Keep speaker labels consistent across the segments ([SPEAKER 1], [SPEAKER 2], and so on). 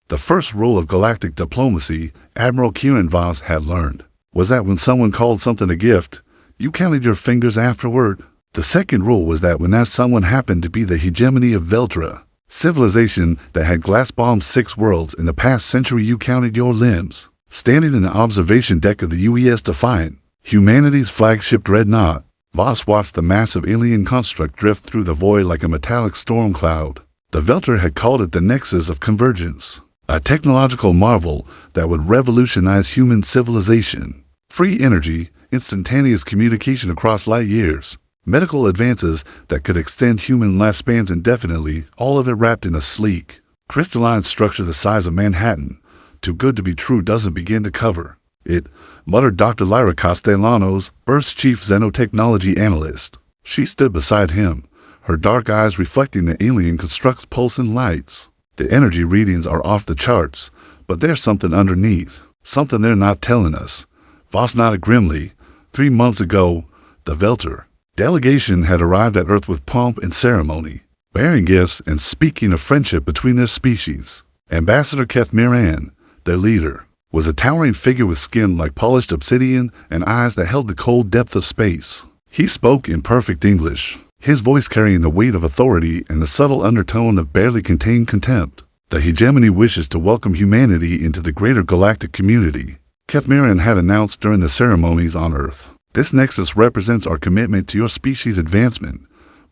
[SPEAKER 1] The first rule of galactic diplomacy Admiral Kieran Voss had learned was that when someone called something a gift, you counted your fingers afterward. The second rule was that when that someone happened to be the hegemony of Veltra, civilization that had glass-bombed 6 worlds in the past century, you counted your limbs. Standing in the observation deck of the UES Defiant, humanity's flagship dreadnought, Voss watched the massive alien construct drift through the void like a metallic storm cloud. The Veltra had called it the Nexus of Convergence, a technological marvel that would revolutionize human civilization. Free energy, instantaneous communication across light years, medical advances that could extend human lifespans indefinitely, all of it wrapped in a sleek, crystalline structure the size of Manhattan. Too good to be true doesn't begin to cover it, muttered Dr. Lyra Castellanos, Earth's chief xenotechnology analyst. She stood beside him, her dark eyes reflecting the alien construct's pulsing lights. The energy readings are off the charts, but there's something underneath, something they're not telling us. Voss nodded grimly. 3 months ago, the Veltra delegation had arrived at Earth with pomp and ceremony, bearing gifts and speaking of friendship between their species. Ambassador Keth Miran, their leader, was a towering figure with skin like polished obsidian and eyes that held the cold depth of space. He spoke in perfect English, his voice carrying the weight of authority and the subtle undertone of barely contained contempt. The hegemony wishes to welcome humanity into the greater galactic community, Keth Miran had announced during the ceremonies on Earth. This nexus represents our commitment to your species' advancement.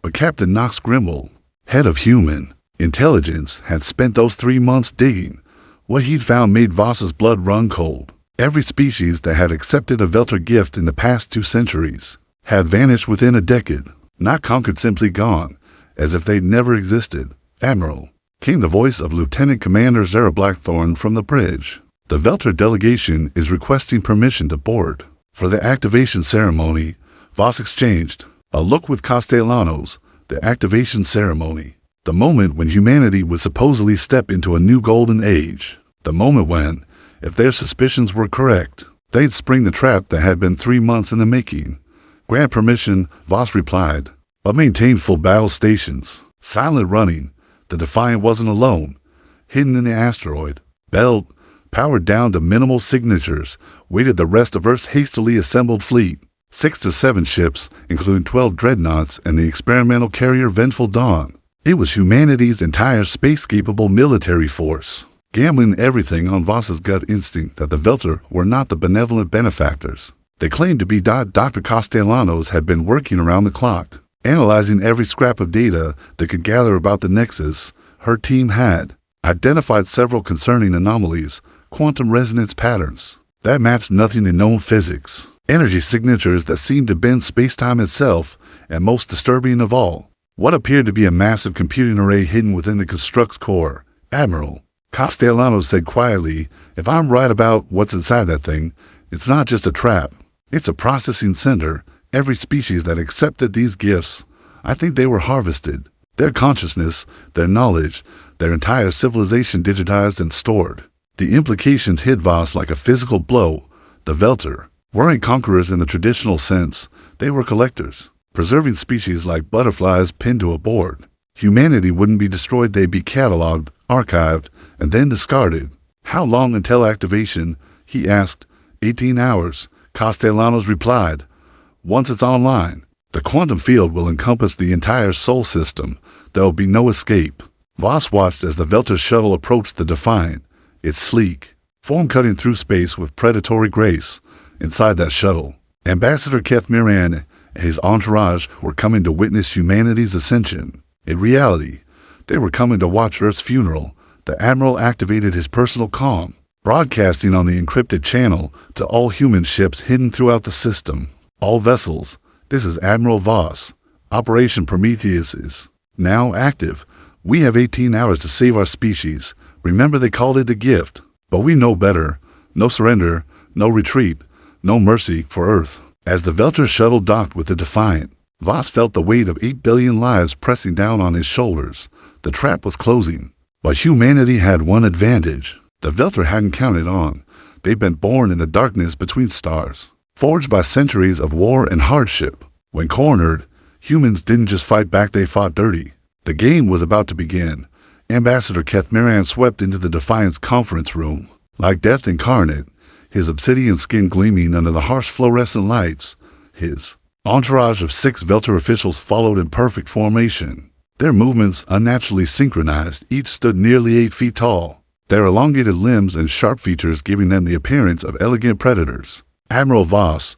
[SPEAKER 1] But Captain Knox Grimble, head of human intelligence, had spent those 3 months digging. What he'd found made Voss's blood run cold. Every species that had accepted a Veltra gift in the past 2 centuries had vanished within a decade, not conquered, simply gone, as if they'd never existed. Admiral, came the voice of Lieutenant Commander Zara Blackthorne from the bridge. The Veltra delegation is requesting permission to board. For the activation ceremony, Voss exchanged a look with Castellanos. The activation ceremony. The moment when humanity would supposedly step into a new golden age. The moment when, if their suspicions were correct, they'd spring the trap that had been 3 months in the making. Grant permission, Voss replied, but maintain full battle stations. Silent running, the Defiant wasn't alone. Hidden in the asteroid belt, powered down to minimal signatures, waited the rest of Earth's hastily assembled fleet. 6 to 7 ships, including 12 dreadnoughts and the experimental carrier Vengeful Dawn. It was humanity's entire space-capable military force, gambling everything on Voss's gut instinct that the Veltra were not the benevolent benefactors they claimed to be. Dr. Castellanos had been working around the clock, analyzing every scrap of data they could gather about the Nexus. Her team had identified several concerning anomalies, quantum resonance patterns that matched nothing in known physics, energy signatures that seemed to bend space-time itself, and most disturbing of all, what appeared to be a massive computing array hidden within the construct's core. Admiral, Castellanos said quietly, if I'm right about what's inside that thing, it's not just a trap. It's a processing center. Every species that accepted these gifts, I think they were harvested. Their consciousness, their knowledge, their entire civilization digitized and stored. The implications hit Voss like a physical blow. The Veltra weren't conquerors in the traditional sense. They were collectors, preserving species like butterflies pinned to a board. Humanity wouldn't be destroyed, they'd be cataloged, archived, and then discarded. How long until activation? He asked. 18 hours, Castellanos replied. Once it's online, the quantum field will encompass the entire Sol system. There'll be no escape. Voss watched as the Veltra shuttle approached the Defiant, its sleek form cutting through space with predatory grace. Inside that shuttle, Ambassador Keth Miran and his entourage were coming to witness humanity's ascension. In reality, they were coming to watch Earth's funeral. The Admiral activated his personal comm, broadcasting on the encrypted channel to all human ships hidden throughout the system. All vessels, this is Admiral Voss. Operation Prometheus is now active. We have 18 hours to save our species. Remember, they called it a gift, but we know better. No surrender, no retreat, no mercy for Earth. As the Veltra shuttle docked with the Defiant, Voss felt the weight of 8 billion lives pressing down on his shoulders. The trap was closing, but humanity had one advantage the Veltra hadn't counted on. They'd been born in the darkness between stars, forged by centuries of war and hardship. When cornered, humans didn't just fight back, they fought dirty. The game was about to begin. Ambassador Kethmirian swept into the Defiance conference room. Like death incarnate, his obsidian skin gleaming under the harsh fluorescent lights, his entourage of 6 Velter officials followed in perfect formation. Their movements unnaturally synchronized, each stood nearly 8 feet tall, their elongated limbs and sharp features giving them the appearance of elegant predators. Admiral Voss,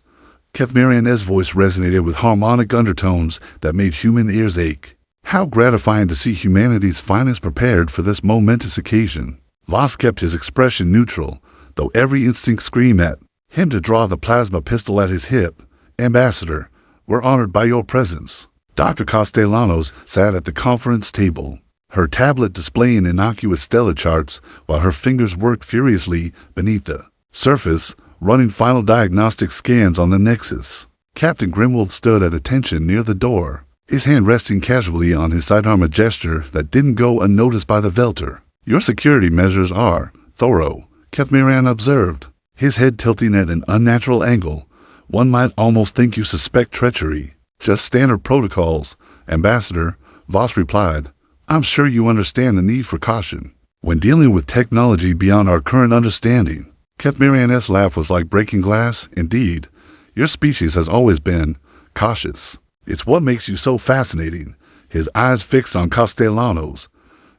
[SPEAKER 1] Kethmirian's voice resonated with harmonic undertones that made human ears ache. How gratifying to see humanity's finest prepared for this momentous occasion. Voss kept his expression neutral, though every instinct screamed at him to draw the plasma pistol at his hip. Ambassador, we're honored by your presence. Dr. Castellanos sat at the conference table, her tablet displaying innocuous stellar charts while her fingers worked furiously beneath the surface, running final diagnostic scans on the Nexus. Captain Grimwald stood at attention near the door, his hand resting casually on his sidearm, a gesture that didn't go unnoticed by the Velter. Your security measures are thorough, Kethmirian observed, his head tilting at an unnatural angle. One might almost think you suspect treachery. Just standard protocols, Ambassador, Voss replied. I'm sure you understand the need for caution when dealing with technology beyond our current understanding. Kethmirian's laugh was like breaking glass. Indeed, your species has always been cautious. It's what makes you so fascinating. His eyes fixed on Castellanos.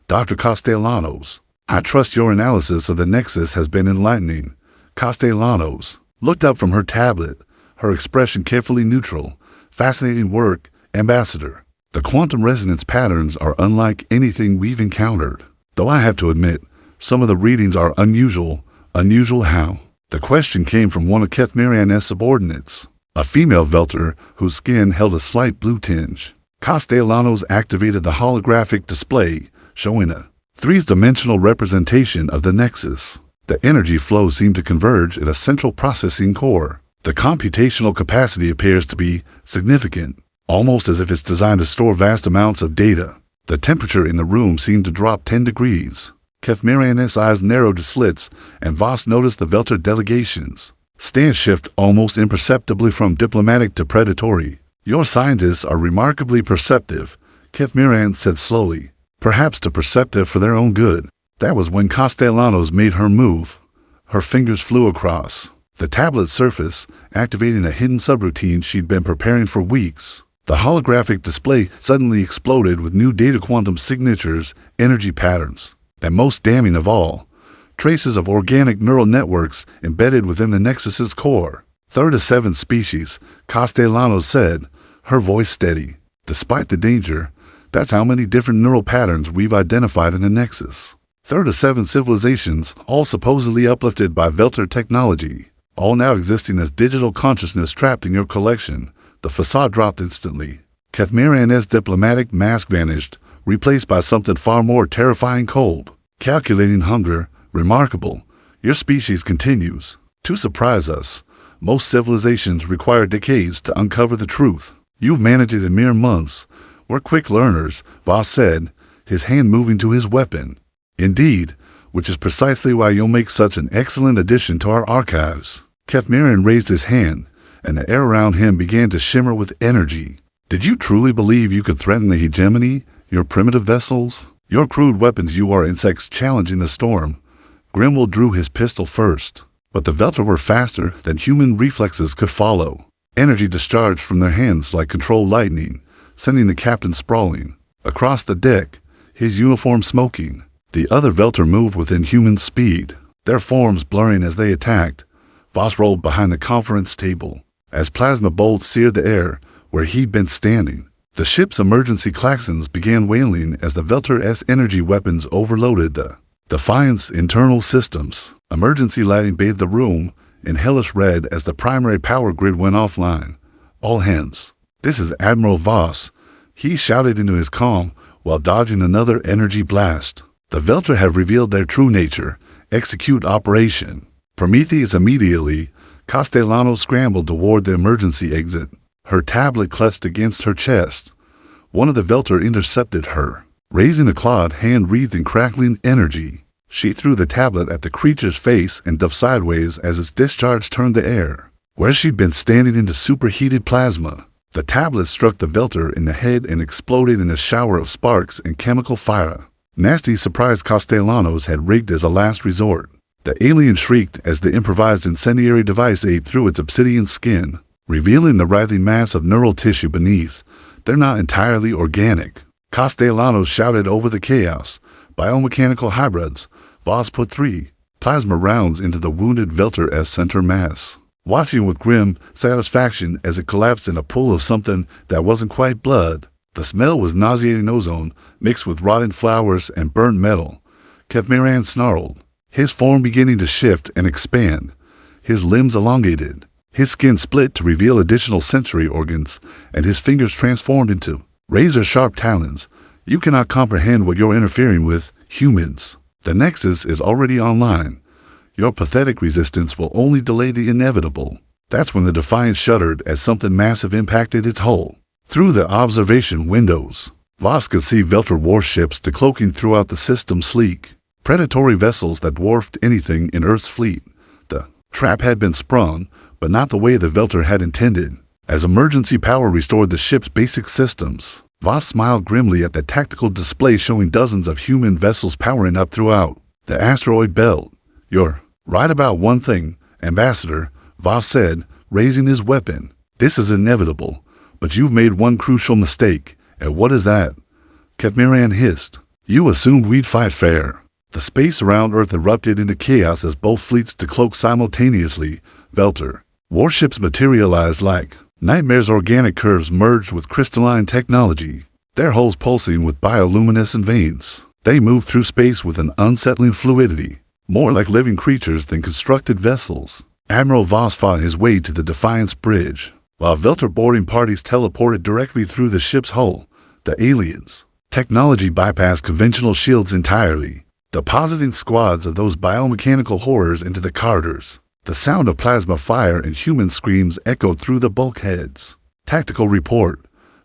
[SPEAKER 1] Dr. Castellanos, I trust your analysis of the Nexus has been enlightening. Castellanos looked up from her tablet, her expression carefully neutral. Fascinating work, Ambassador. The quantum resonance patterns are unlike anything we've encountered. Though I have to admit, some of the readings are unusual. Unusual how? The question came from one of Kethmirian's subordinates, a female Velter whose skin held a slight blue tinge. Castellanos activated the holographic display, showing a 3-dimensional representation of the Nexus. The energy flow seemed to converge at a central processing core. The computational capacity appears to be significant, almost as if it's designed to store vast amounts of data. The temperature in the room seemed to drop 10 degrees. Kethmirian's eyes narrowed to slits, and Voss noticed the Velter delegation's stance shift almost imperceptibly from diplomatic to predatory. Your scientists are remarkably perceptive, Kethmirian said slowly, perhaps too perceptive for their own good. That was when Castellanos made her move. Her fingers flew across the tablet's surface, activating a hidden subroutine she'd been preparing for weeks. The holographic display suddenly exploded with new data quantum signatures, energy patterns, and most damning of all, traces of organic neural networks embedded within the Nexus's core. 37 species, Castellanos said, her voice steady. Despite the danger, that's how many different neural patterns we've identified in the Nexus. 37 civilizations, all supposedly uplifted by Velter technology, all now existing as digital consciousness trapped in your collection. The facade dropped instantly. Kethmirian's diplomatic mask vanished, replaced by something far more terrifying: cold, calculating hunger. Remarkable. Your species continues to surprise us. Most civilizations require decades to uncover the truth. You've managed it in mere months. We're quick learners, Voss said, his hand moving to his weapon. Indeed, which is precisely why you'll make such an excellent addition to our archives. Kethmirian raised his hand, and the air around him began to shimmer with energy. Did you truly believe you could threaten the hegemony, your primitive vessels? Your crude weapons, you are insects challenging the storm. Grimwald drew his pistol first, but the Velter were faster than human reflexes could follow. Energy discharged from their hands like controlled lightning, sending the captain sprawling across the deck, his uniform smoking. The other Velter moved within human speed, their forms blurring as they attacked. Voss rolled behind the conference table as plasma bolts seared the air where he'd been standing. The ship's emergency klaxons began wailing as the Velter's energy weapons overloaded the Defiance internal systems. Emergency lighting bathed the room in hellish red as the primary power grid went offline. All hands. This is Admiral Voss, he shouted into his comm while dodging another energy blast. The Velter have revealed their true nature. Execute operation. Prometheus immediately. Castellanos scrambled toward the emergency exit, her tablet clutched against her chest. One of the Velter intercepted her. Raising a clawed hand wreathed in crackling energy, she threw the tablet at the creature's face and dove sideways as its discharge turned the air, where she'd been standing, into superheated plasma. The tablet struck the Velter in the head and exploded in a shower of sparks and chemical fire. Nasty surprised Castellanos had rigged as a last resort. The alien shrieked as the improvised incendiary device ate through its obsidian skin, revealing the writhing mass of neural tissue beneath. They're not entirely organic. Castellanos shouted over the chaos. Biomechanical hybrids. Voss put 3 plasma rounds into the wounded Velter's center mass, watching with grim satisfaction as it collapsed in a pool of something that wasn't quite blood. The smell was nauseating ozone mixed with rotten flowers and burnt metal. Kethmiran snarled, his form beginning to shift and expand, his limbs elongated, his skin split to reveal additional sensory organs, and his fingers transformed into razor-sharp talons. You cannot comprehend what you're interfering with, humans. The Nexus is already online. Your pathetic resistance will only delay the inevitable. That's when the Defiant shuddered as something massive impacted its hull. Through the observation windows, Voss could see Velter warships decloaking throughout the system, sleek, predatory vessels that dwarfed anything in Earth's fleet. The trap had been sprung, but not the way the Velter had intended. As emergency power restored the ship's basic systems, Voss smiled grimly at the tactical display showing dozens of human vessels powering up throughout the asteroid belt. "You're right about one thing, Ambassador," Voss said, raising his weapon. "This is inevitable, but you've made one crucial mistake." "And what is that?" Kethmiran hissed. "You assumed we'd fight fair." The space around Earth erupted into chaos as both fleets decloaked simultaneously. Velter warships materialized like nightmares. Organic curves merged with crystalline technology, their hulls pulsing with bioluminescent veins. They moved through space with an unsettling fluidity, more like living creatures than constructed vessels. Admiral Voss fought his way to the Defiance bridge, while Velter boarding parties teleported directly through the ship's hull. The aliens' technology bypassed conventional shields entirely, depositing squads of those biomechanical horrors into the corridors. The sound of plasma fire and human screams echoed through the bulkheads. "Tactical report,"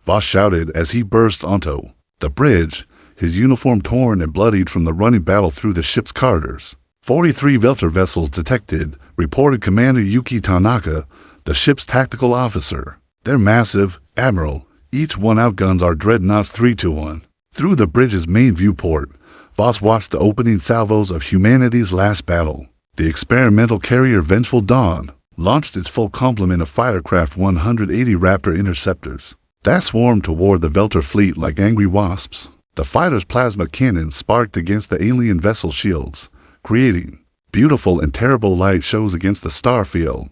[SPEAKER 1] Voss shouted as he burst onto the bridge, his uniform torn and bloodied from the running battle through the ship's corridors. 43 Velter vessels detected, reported Commander Yuki Tanaka, the ship's tactical officer. "They're massive, Admiral. Each one outguns our dreadnoughts 3-1. Through the bridge's main viewport, Voss watched the opening salvos of humanity's last battle. The experimental carrier Vengeful Dawn launched its full complement of Firecraft 180 Raptor interceptors that swarmed toward the Velter fleet like angry wasps. The fighter's plasma cannons sparked against the alien vessel shields, creating beautiful and terrible light shows against the star field.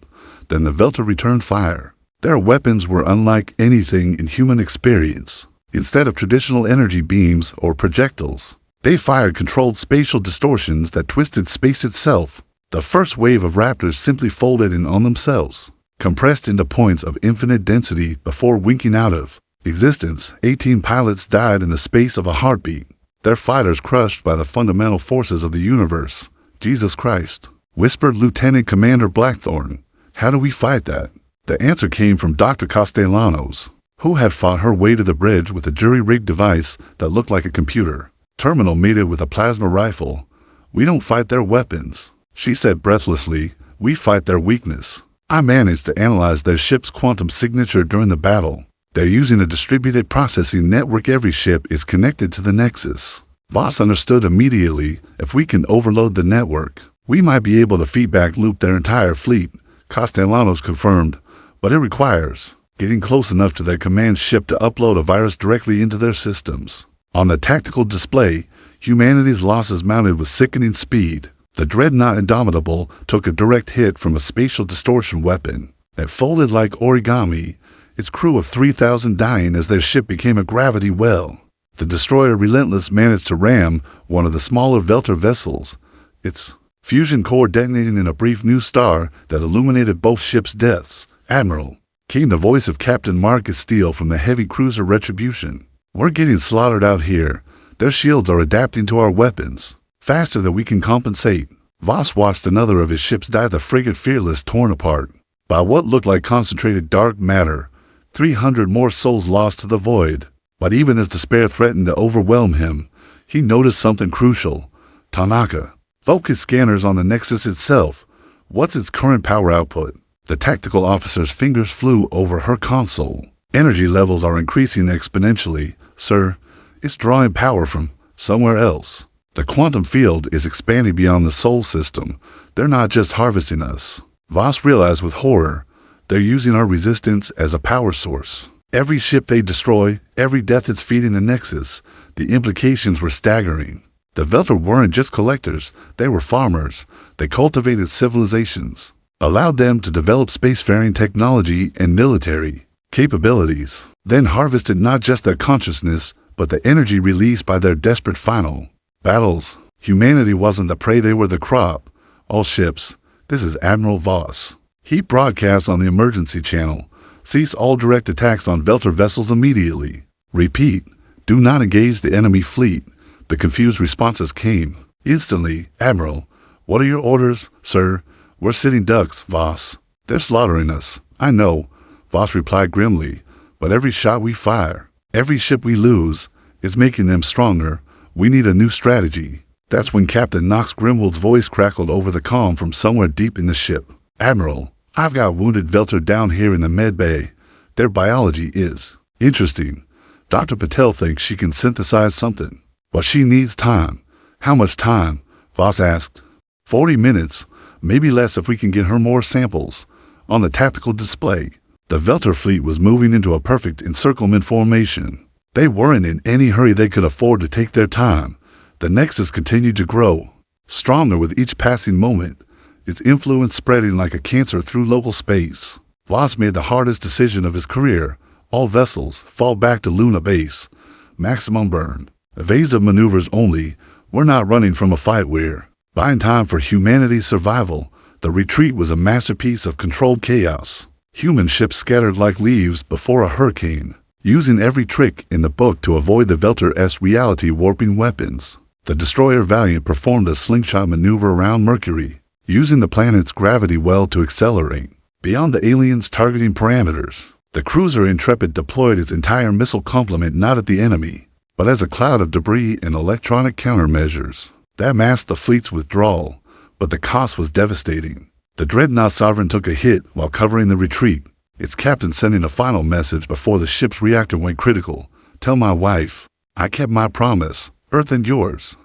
[SPEAKER 1] Then the Velter returned fire. Their weapons were unlike anything in human experience. Instead of traditional energy beams or projectiles, they fired controlled spatial distortions that twisted space itself. The first wave of Raptors simply folded in on themselves, compressed into points of infinite density before winking out of existence. 18 pilots died in the space of a heartbeat, their fighters crushed by the fundamental forces of the universe. "Jesus Christ," whispered Lieutenant Commander Blackthorn. "How do we fight that?" The answer came from Dr. Castellanos, who had fought her way to the bridge with a jury-rigged device that looked like a computer terminal mated with a plasma rifle. "We don't fight their weapons," she said breathlessly. "We fight their weakness. I managed to analyze their ship's quantum signature during the battle. They're using a distributed processing network. Every ship is connected to the Nexus." Voss understood immediately. If we can overload the network, we might be able to feedback loop their entire fleet, Castellanos confirmed. But it requires getting close enough to their command ship to upload a virus directly into their systems. On the tactical display, humanity's losses mounted with sickening speed. The dreadnought Indomitable took a direct hit from a spatial distortion weapon that folded like origami, its crew of 3,000 dying as their ship became a gravity well. The destroyer Relentless managed to ram one of the smaller Velter vessels, its fusion core detonating in a brief new star that illuminated both ships' deaths. "Admiral," came the voice of Captain Marcus Steele from the heavy cruiser Retribution. "We're getting slaughtered out here. Their shields are adapting to our weapons faster than we can compensate." Voss watched another of his ships die, the frigate Fearless, torn apart by what looked like concentrated dark matter. 300 more souls lost to the void. But even as despair threatened to overwhelm him, he noticed something crucial. "Tanaka, focus scanners on the Nexus itself. What's its current power output?" The tactical officer's fingers flew over her console. "Energy levels are increasing exponentially, sir. It's drawing power from somewhere else. The quantum field is expanding beyond the Sol system. They're not just harvesting us. Voss realized with horror, they're using our resistance as a power source. Every ship they destroy, every death it's feeding the Nexus, the implications were staggering. The Velter weren't just collectors, they were farmers. They cultivated civilizations, allowed them to develop spacefaring technology and military capabilities, then harvested not just their consciousness, but the energy released by their desperate final battles. Humanity wasn't the prey, they were the crop. All ships, this is Admiral Voss. He broadcasts on the emergency channel. Cease all direct attacks on Velter vessels immediately. Repeat, do not engage the enemy fleet. The confused responses came. Instantly, Admiral, what are your orders, sir? We're sitting ducks, Voss. They're slaughtering us. I know, Voss replied grimly, but every shot we fire, every ship we lose, is making them stronger. We need a new strategy. That's when Captain Knox Grimwold's voice crackled over the comm from somewhere deep in the ship. Admiral, I've got wounded Velter down here in the med bay. Their biology is interesting. Dr. Patel thinks she can synthesize something, but she needs time. How much time? Voss asked. 40 minutes, maybe less if we can get her more samples. On the tactical display, the Velter fleet was moving into a perfect encirclement formation. They weren't in any hurry, they could afford to take their time. The Nexus continued to grow, stronger with each passing moment, its influence spreading like a cancer through local space. Voss made the hardest decision of his career. All vessels fall back to Luna base. Maximum burn. Evasive maneuvers only. We're not running from a fight, we're buying time for humanity's survival. The retreat was a masterpiece of controlled chaos. Human ships scattered like leaves before a hurricane, using every trick in the book to avoid the Velter's reality-warping weapons. The destroyer Valiant performed a slingshot maneuver around Mercury, using the planet's gravity well to accelerate beyond the aliens' targeting parameters. The cruiser Intrepid deployed its entire missile complement not at the enemy, but as a cloud of debris and electronic countermeasures. That masked the fleet's withdrawal, but the cost was devastating. The dreadnought Sovereign took a hit while covering the retreat, its captain sending a final message before the ship's reactor went critical. Tell my wife, I kept my promise, Earth and yours.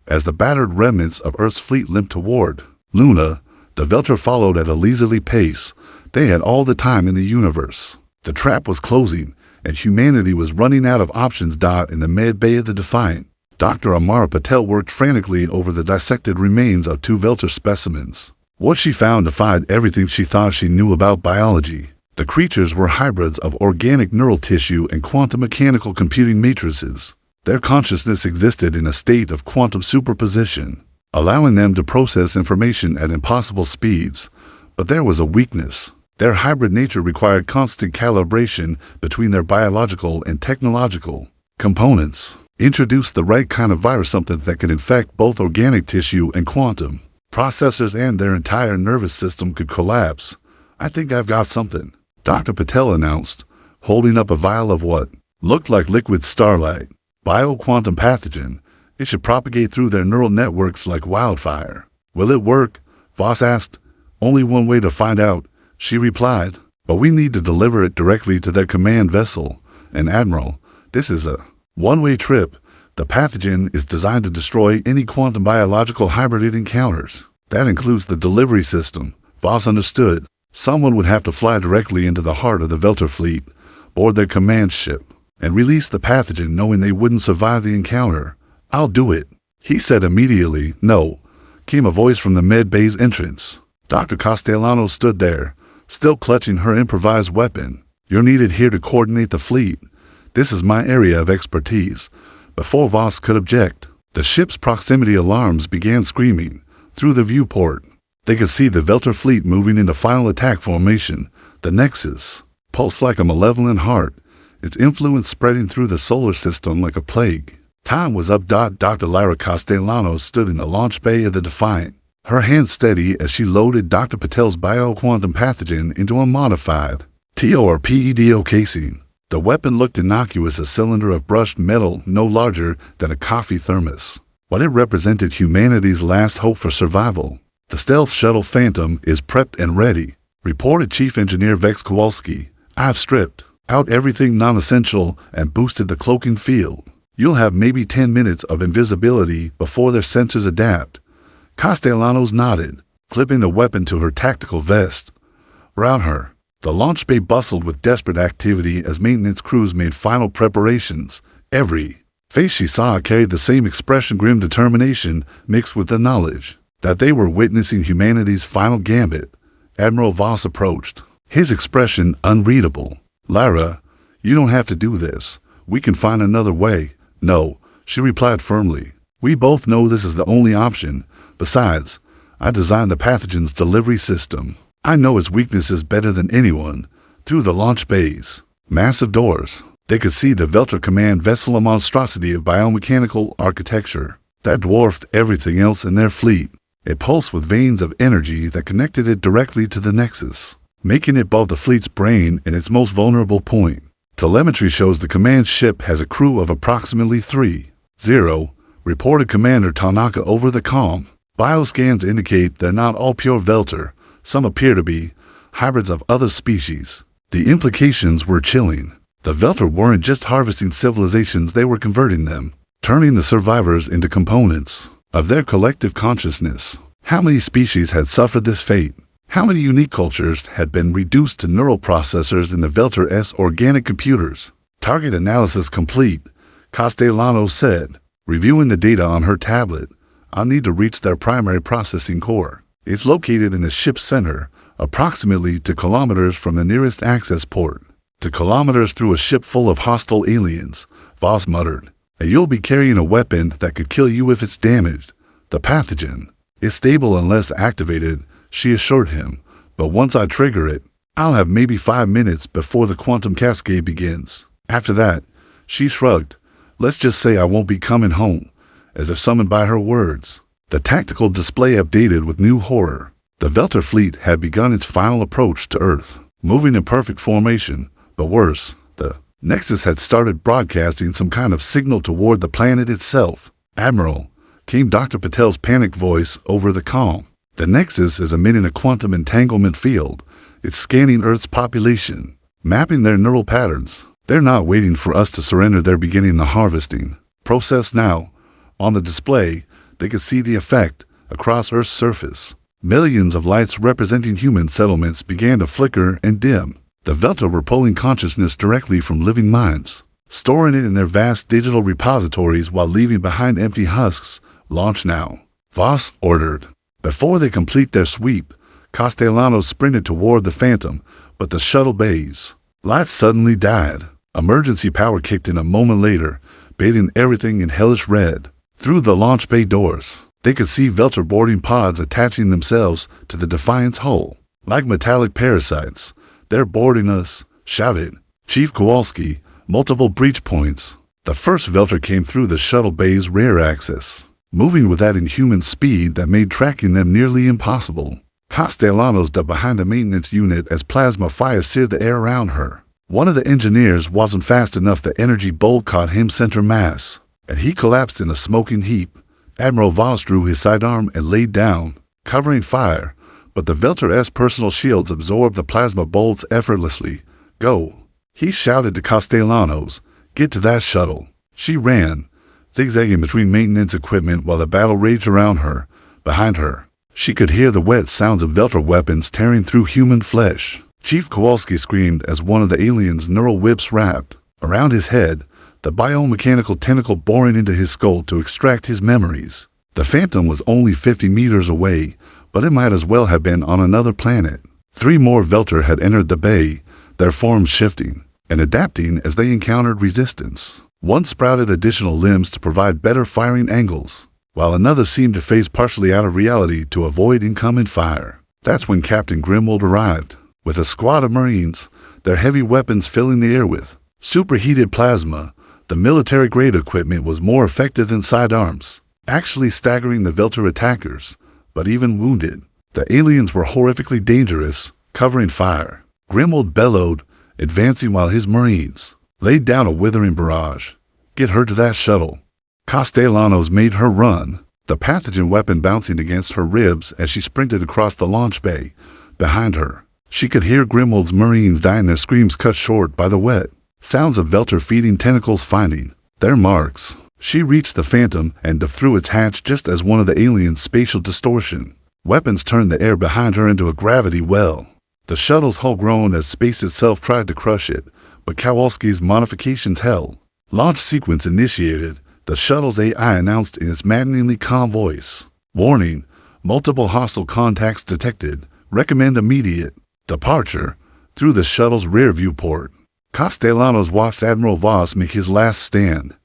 [SPEAKER 1] As the battered remnants of Earth's fleet limped toward Luna, the Velter followed at a leisurely pace. They had all the time in the universe. The trap was closing, and humanity was running out of options. In the med bay of the Defiant, Dr. Amara Patel worked frantically over the dissected remains of 2 Velter specimens. What she found defied everything she thought she knew about biology. The creatures were hybrids of organic neural tissue and quantum mechanical computing matrices. Their consciousness existed in a state of quantum superposition, allowing them to process information at impossible speeds. But there was a weakness. Their hybrid nature required constant calibration between their biological and technological components. Introduce the right kind of virus, something that could infect both organic tissue and quantum processors, and their entire nervous system could collapse. I think I've got something, Dr. Patel announced, holding up a vial of what looked like liquid starlight. Bioquantum pathogen. It should propagate through their neural networks like wildfire. Will it work? Voss asked. Only one way to find out, she replied. But we need to deliver it directly to their command vessel. And Admiral, this is a one-way trip. The pathogen is designed to destroy any quantum biological hybrid it encounters. That includes the delivery system. Voss understood. Someone would have to fly directly into the heart of the Velter fleet, board their command ship, and release the pathogen, knowing they wouldn't survive the encounter. I'll do it, he said immediately. No, came a voice from the med bay's entrance. Dr. Castellano stood there, still clutching her improvised weapon. You're needed here to coordinate the fleet. This is my area of expertise. Before Voss could object, the ship's proximity alarms began screaming. Through the viewport, they could see the Velter fleet moving into final attack formation. The Nexus pulsed like a malevolent heart, its influence spreading through the solar system like a plague. Time was up. Dr. Lyra Castellano stood in the launch bay of the Defiant, her hands steady as she loaded Dr. Patel's bioquantum pathogen into a modified torpedo casing. The weapon looked innocuous, a cylinder of brushed metal no larger than a coffee thermos, but it represented humanity's last hope for survival. The stealth shuttle Phantom is prepped and ready, reported Chief Engineer Vex Kowalski. I've stripped out everything non-essential and boosted the cloaking field. You'll have maybe 10 minutes of invisibility before their sensors adapt. Castellanos nodded, clipping the weapon to her tactical vest. Around her, the launch bay bustled with desperate activity as maintenance crews made final preparations. Every face she saw carried the same expression, grim determination mixed with the knowledge that they were witnessing humanity's final gambit. Admiral Voss approached, his expression unreadable. "Lara, you don't have to do this. We can find another way." "No," she replied firmly. "We both know this is the only option. Besides, I designed the pathogen's delivery system. I know its weaknesses better than anyone." Through the launch bay's massive doors, they could see the Velter command vessel, a monstrosity of biomechanical architecture that dwarfed everything else in their fleet. It pulsed with veins of energy that connected it directly to the Nexus, making it both the fleet's brain and its most vulnerable point. Telemetry shows the command ship has a crew of approximately 3-0, reported Commander Tanaka over the comm. Bioscans indicate they're not all pure Velter. Some appear to be hybrids of other species. The implications were chilling. The Velter weren't just harvesting civilizations, they were converting them, turning the survivors into components of their collective consciousness. How many species had suffered this fate? How many unique cultures had been reduced to neural processors in the Velter's organic computers? Target analysis complete, Castellanos said, reviewing the data on her tablet. "I'll need to reach their primary processing core. It's located in the ship's center, approximately 2 kilometers from the nearest access port." 2 kilometers through a ship full of hostile aliens, Voss muttered. "And you'll be carrying a weapon that could kill you if it's damaged." "The pathogen is stable unless activated," she assured him. "But once I trigger it, I'll have maybe 5 minutes before the quantum cascade begins. After that," she shrugged, "let's just say I won't be coming home," as if summoned by her words. The tactical display updated with new horror. The Velter fleet had begun its final approach to Earth, moving in perfect formation. But worse, the Nexus had started broadcasting some kind of signal toward the planet itself. "Admiral," came Dr. Patel's panicked voice over the comm. "The Nexus is emitting a quantum entanglement field. It's scanning Earth's population, mapping their neural patterns. They're not waiting for us to surrender, they're beginning the harvesting process now." On the display, they could see the effect across Earth's surface. Millions of lights representing human settlements began to flicker and dim. The Velter were pulling consciousness directly from living minds, storing it in their vast digital repositories while leaving behind empty husks. "Launch now," Voss ordered. Before they complete their sweep, Castellanos sprinted toward the Phantom, but the shuttle bay's lights suddenly died. Emergency power kicked in a moment later, bathing everything in hellish red. Through the launch bay doors, they could see Velter boarding pods attaching themselves to the Defiant's hull. "Like metallic parasites, they're boarding us," shouted Chief Kowalski. "Multiple breach points." The first Velter came through the shuttle bay's rear access, moving with that inhuman speed that made tracking them nearly impossible. Castellanos ducked behind a maintenance unit as plasma fire seared the air around her. One of the engineers wasn't fast enough. The energy bolt caught him center mass, and he collapsed in a smoking heap. Admiral Voss drew his sidearm and laid down, covering fire, but the Velter's personal shields absorbed the plasma bolts effortlessly. "Go," he shouted to Castellanos. "Get to that shuttle." She ran, zigzagging between maintenance equipment while the battle raged around her. Behind her, she could hear the wet sounds of Velter weapons tearing through human flesh. Chief Kowalski screamed as one of the aliens' neural whips wrapped around his head, the biomechanical tentacle boring into his skull to extract his memories. The Phantom was only 50 meters away, but it might as well have been on another planet. 3 more Velter had entered the bay, their forms shifting and adapting as they encountered resistance. One sprouted additional limbs to provide better firing angles, while another seemed to phase partially out of reality to avoid incoming fire. That's when Captain Grimwald arrived, with a squad of Marines, their heavy weapons filling the air with superheated plasma. The military-grade equipment was more effective than sidearms, actually staggering the Velter attackers. But even wounded, the aliens were horrifically dangerous, covering fire. Grimwald bellowed, advancing while his Marines laid down a withering barrage. "Get her to that shuttle." Castellanos made her run, the pathogen weapon bouncing against her ribs as she sprinted across the launch bay. Behind her, she could hear Grimwald's Marines dying, their screams cut short by the wet sounds of Velter feeding tentacles finding Their marks. She reached the Phantom and dove through its hatch just as one of the aliens' spatial distortion weapons turned the air behind her into a gravity well. The shuttle's hull groaned as space itself tried to crush it, but Kowalski's modifications held. Launch sequence initiated, the shuttle's AI announced in its maddeningly calm voice. Warning, multiple hostile contacts detected. Recommend immediate departure through the shuttle's rear viewport. Castellanos watched Admiral Voss make his last stand.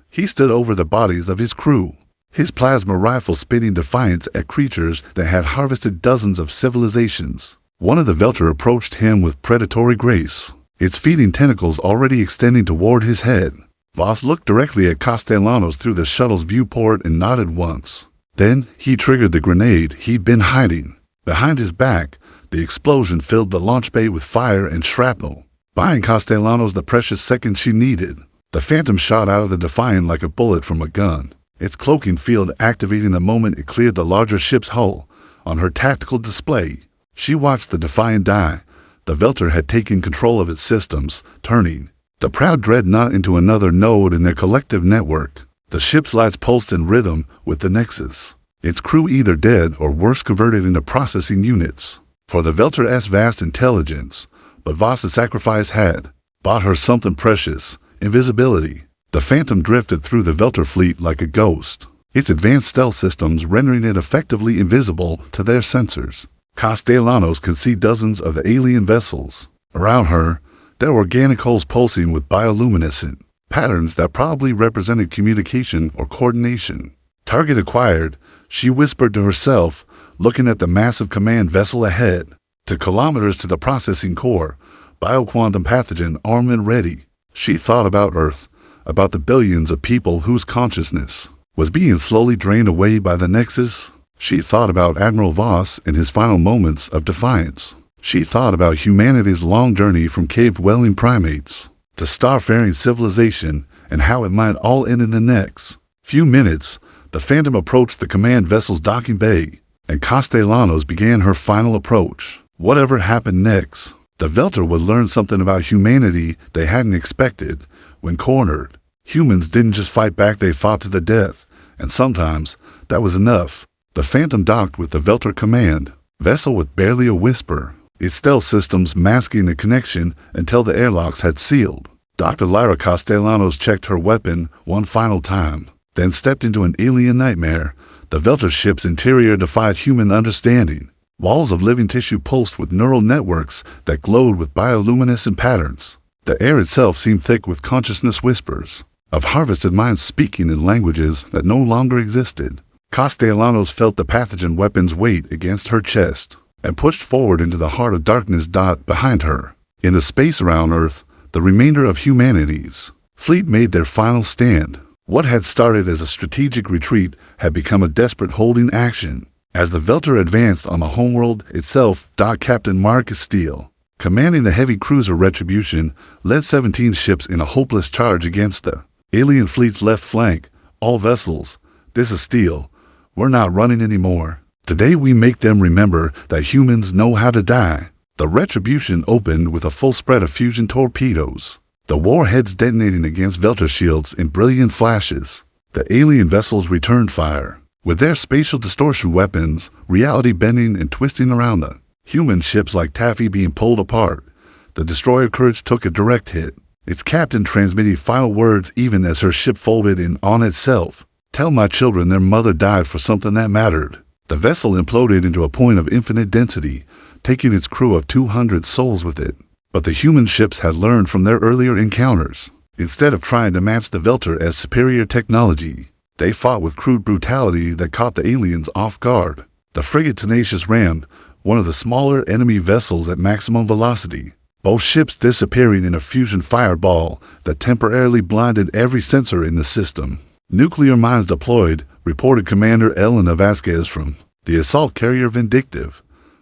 [SPEAKER 1] He stood over the bodies of his crew, his plasma rifle spitting defiance at creatures that had harvested dozens of civilizations. One of the Velter approached him with predatory grace, its feeding tentacles already extending toward his head. Voss looked directly at Castellanos through the shuttle's viewport and nodded once. Then he triggered the grenade he'd been hiding. Behind his back, the explosion filled the launch bay with fire and shrapnel, buying Castellanos the precious seconds she needed. The Phantom shot out of the Defiant like a bullet from a gun, its cloaking field activating the moment it cleared the larger ship's hull. On her tactical display, she watched the Defiant die. The Velter had taken control of its systems, turning the proud dreadnought into another node in their collective network. The ship's lights pulsed in rhythm with the Nexus, its crew either dead or worse converted into processing units. For the Velter's vast intelligence, but Voss's sacrifice had bought her something precious: invisibility. The Phantom drifted through the Velter fleet like a ghost, its advanced stealth systems rendering it effectively invisible to their sensors. Castellanos could see dozens of the alien vessels. Around her, there were organic holes pulsing with bioluminescent patterns that probably represented communication or coordination. Target acquired, she whispered to herself, looking at the massive command vessel ahead. 2 kilometers to the processing core, bioquantum pathogen armed and ready. She thought about Earth, about the billions of people whose consciousness was being slowly drained away by the Nexus. She thought about Admiral Voss in his final moments of defiance. She thought about humanity's long journey from cave-dwelling primates to starfaring civilization and how it might all end in the next few minutes. The Phantom approached the command vessel's docking bay, and Castellanos began her final approach. Whatever happened next, the Velter would learn something about humanity they hadn't expected. When cornered, humans didn't just fight back, they fought to the death, and sometimes that was enough. The Phantom docked with the Velter command vessel with barely a whisper, its stealth systems masking the connection until the airlocks had sealed. Dr. Lyra Castellanos checked her weapon one final time, then stepped into an alien nightmare. The Velter ship's interior defied human understanding. Walls of living tissue pulsed with neural networks that glowed with bioluminescent patterns. The air itself seemed thick with consciousness whispers of harvested minds speaking in languages that no longer existed. Castellanos felt the pathogen weapon's weight against her chest and pushed forward into the heart of darkness. Behind her, in the space around Earth, the remainder of humanity's fleet made their final stand. What had started as a strategic retreat had become a desperate holding action. As the Velter advanced on the homeworld itself, Captain Marcus Steele, commanding the heavy cruiser Retribution, led 17 ships in a hopeless charge against the alien fleet's left flank. All vessels, this is Steele. We're not running anymore. Today we make them remember that humans know how to die. The Retribution opened with a full spread of fusion torpedoes, the warheads detonating against Velter shields in brilliant flashes. The alien vessels returned fire, with their spatial distortion weapons, reality bending and twisting around the human ships like taffy being pulled apart. The destroyer Courage took a direct hit, its captain transmitting final words even as her ship folded in on itself. Tell my children their mother died for something that mattered. The vessel imploded into a point of infinite density, taking its crew of 200 souls with it. But the human ships had learned from their earlier encounters. Instead of trying to match the Velter as superior technology, they fought with crude brutality that caught the aliens off guard. The frigate Tenacious rammed one of the smaller enemy vessels at maximum velocity, both ships disappearing in a fusion fireball that temporarily blinded every sensor in the system. Nuclear mines deployed, reported Commander Elena Vasquez from the assault carrier Vindictive,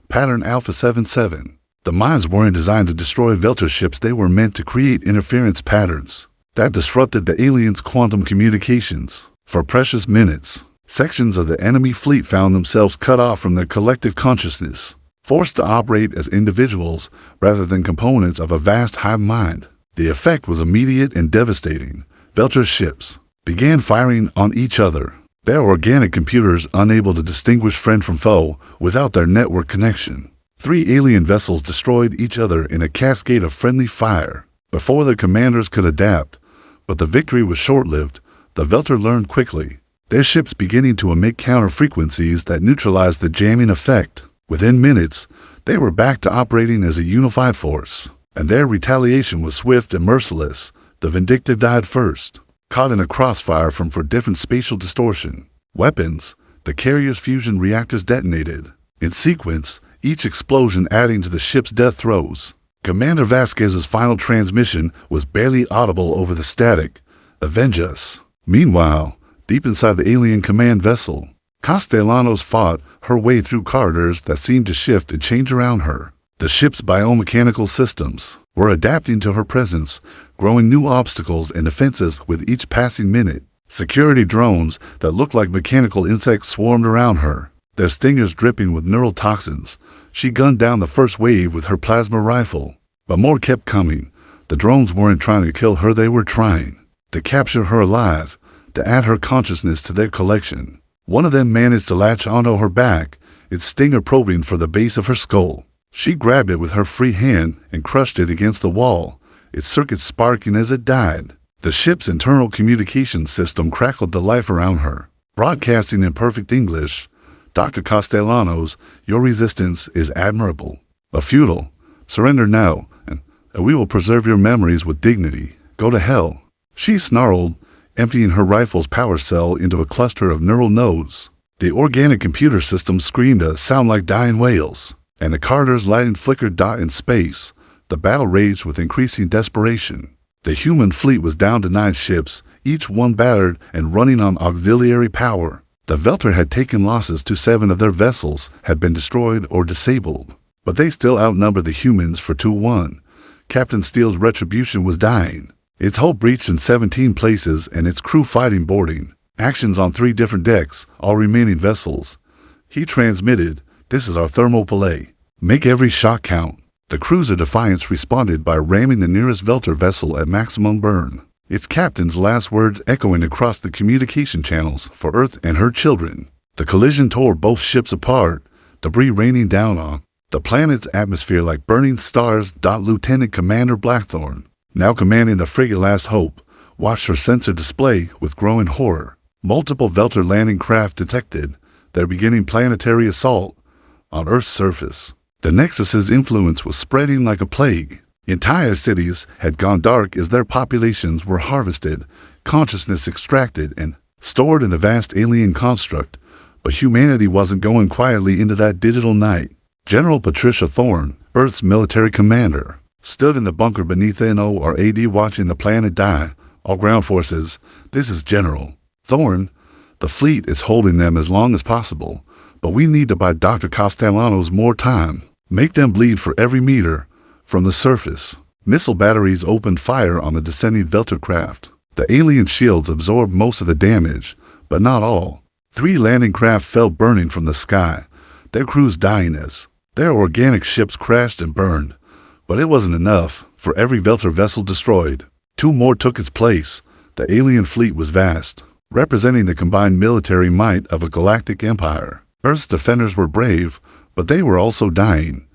[SPEAKER 1] pattern Alpha 77. The mines weren't designed to destroy Velter ships, they were meant to create interference patterns that disrupted the aliens' quantum communications. For precious minutes, sections of the enemy fleet found themselves cut off from their collective consciousness, forced to operate as individuals rather than components of a vast hive mind. The effect was immediate and devastating. Velter's ships began firing on each other, their organic computers unable to distinguish friend from foe without their network connection. 3 alien vessels destroyed each other in a cascade of friendly fire before their commanders could adapt, but the victory was short-lived. The Velter learned quickly, their ships beginning to emit counter-frequencies that neutralized the jamming effect. Within minutes, they were back to operating as a unified force, and their retaliation was swift and merciless. The vindictive died first, caught in a crossfire from 4 different spatial distortion weapons. The carrier's fusion reactors detonated in sequence, each explosion adding to the ship's death throes. Commander Vasquez's final transmission was barely audible over the static. "Avenge us." Meanwhile, deep inside the alien command vessel, Castellanos fought her way through corridors that seemed to shift and change around her. The ship's biomechanical systems were adapting to her presence, growing new obstacles and defenses with each passing minute. Security drones that looked like mechanical insects swarmed around her, their stingers dripping with neural toxins. She gunned down the first wave with her plasma rifle, but more kept coming. The drones weren't trying to kill her, they were trying to capture her alive, to add her consciousness to their collection. One of them managed to latch onto her back, its stinger probing for the base of her skull. She grabbed it with her free hand and crushed it against the wall, its circuits sparking as it died. The ship's internal communications system crackled to life around her, broadcasting in perfect English. "Dr. Castellanos, your resistance is admirable, but futile. Surrender now, and we will preserve your memories with dignity. Go to hell." She snarled, emptying her rifle's power cell into a cluster of neural nodes. The organic computer system screamed a sound like dying whales, and the corridor's lighting flickered dot in space. The battle raged with increasing desperation. The human fleet was down to 9 ships, each one battered and running on auxiliary power. The Velter had taken losses to 7 of their vessels had been destroyed or disabled, but they still outnumbered the humans for 2-1. Captain Steele's retribution was dying. Its hull breached in 17 places and its crew fighting boarding. Actions on 3 different decks, all remaining vessels. He transmitted, "This is our thermopyle. Make every shot count." The cruiser Defiance responded by ramming the nearest Velter vessel at maximum burn, its captain's last words echoing across the communication channels for Earth and her children. The collision tore both ships apart, debris raining down on the planet's atmosphere like burning stars. Lieutenant Commander Blackthorn, now commanding the frigate Last Hope, watched her sensor display with growing horror. Multiple Velter landing craft detected, their beginning planetary assault on Earth's surface. The Nexus's influence was spreading like a plague. Entire cities had gone dark as their populations were harvested, consciousness extracted and stored in the vast alien construct. But humanity wasn't going quietly into that digital night. General Patricia Thorne, Earth's military commander, stood in the bunker beneath NORAD watching the planet die. "All ground forces, this is General Thorne. The fleet is holding them as long as possible, but we need to buy Dr. Castellanos more time. Make them bleed for every meter from the surface." Missile batteries opened fire on the descending Velter craft. The alien shields absorbed most of the damage, but not all. 3 landing craft fell burning from the sky, their crews dying as their organic ships crashed and burned. But it wasn't enough. For every Velter vessel destroyed, 2 more took its place. The alien fleet was vast, representing the combined military might of a galactic empire. Earth's defenders were brave, but they were also dying.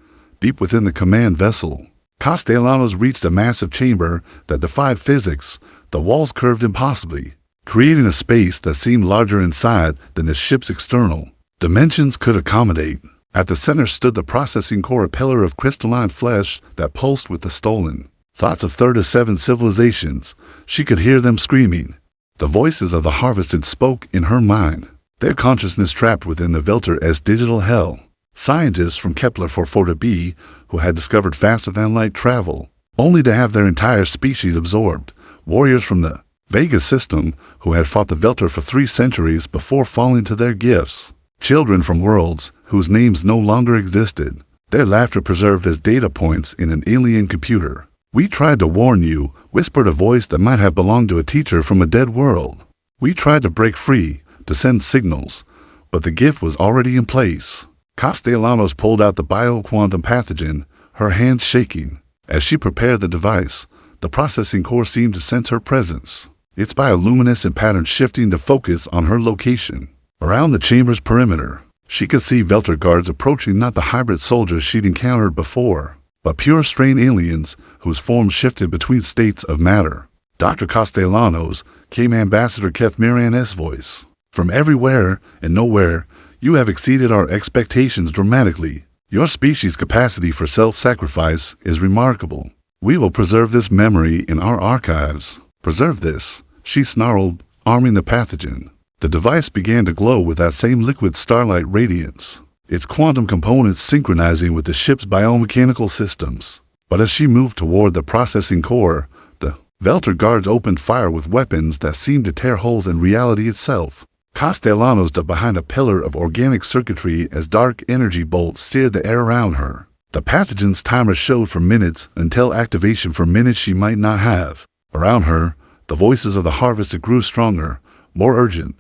[SPEAKER 1] Deep within the command vessel, Castellanos reached a massive chamber that defied physics. The walls curved impossibly, creating a space that seemed larger inside than the ship's external dimensions could accommodate. At the center stood the processing core, a pillar of crystalline flesh that pulsed with the stolen thoughts of 37 civilizations. She could hear them screaming. The voices of the harvested spoke in her mind, their consciousness trapped within the Velter as digital hell. Scientists from Kepler 440b who had discovered faster-than-light travel, only to have their entire species absorbed. Warriors from the Vega system who had fought the Velter for 3 centuries before falling to their gifts. Children from worlds whose names no longer existed, their laughter preserved as data points in an alien computer. "We tried to warn you," whispered a voice that might have belonged to a teacher from a dead world. "We tried to break free, to send signals, but the gift was already in place." Castellanos pulled out the bioquantum pathogen, her hands shaking. As she prepared the device, the processing core seemed to sense her presence. its bioluminescent pattern shifting to focus on her location. Around the chamber's perimeter, she could see Velter guards approaching, not the hybrid soldiers she'd encountered before, but pure strain aliens whose forms shifted between states of matter. Dr. Castellanos, came Ambassador Kethmirian's voice. From everywhere and nowhere, you have exceeded our expectations dramatically. Your species' capacity for self-sacrifice is remarkable. We will preserve this memory in our archives. Preserve this, she snarled, arming the pathogen. The device began to glow with that same liquid starlight radiance, its quantum components synchronizing with the ship's biomechanical systems. But as she moved toward the processing core, the Velter guards opened fire with weapons that seemed to tear holes in reality itself. Castellanos ducked behind a pillar of organic circuitry as dark energy bolts seared the air around her. The pathogen's timer showed for minutes until activation for minutes she might not have. Around her, the voices of the harvested grew stronger, more urgent.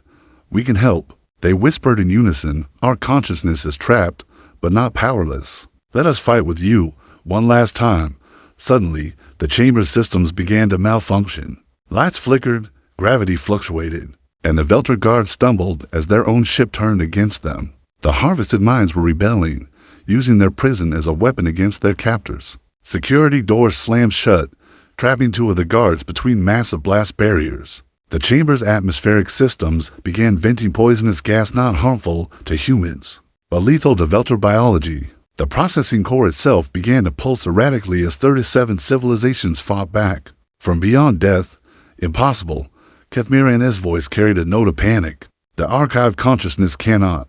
[SPEAKER 1] We can help, they whispered in unison. Our consciousness is trapped, but not powerless. Let us fight with you, one last time. Suddenly, the chamber's systems began to malfunction. Lights flickered, gravity fluctuated, and the Velter guards stumbled as their own ship turned against them. The harvested minds were rebelling, using their prison as a weapon against their captors. Security doors slammed shut, trapping two of the guards between massive blast barriers. The chamber's atmospheric systems began venting poisonous gas not harmful to humans, but lethal to Velter biology. The processing core itself began to pulse erratically as 37 civilizations fought back. From beyond death, impossible, Kethmirian's voice carried a note of panic. The archived consciousness cannot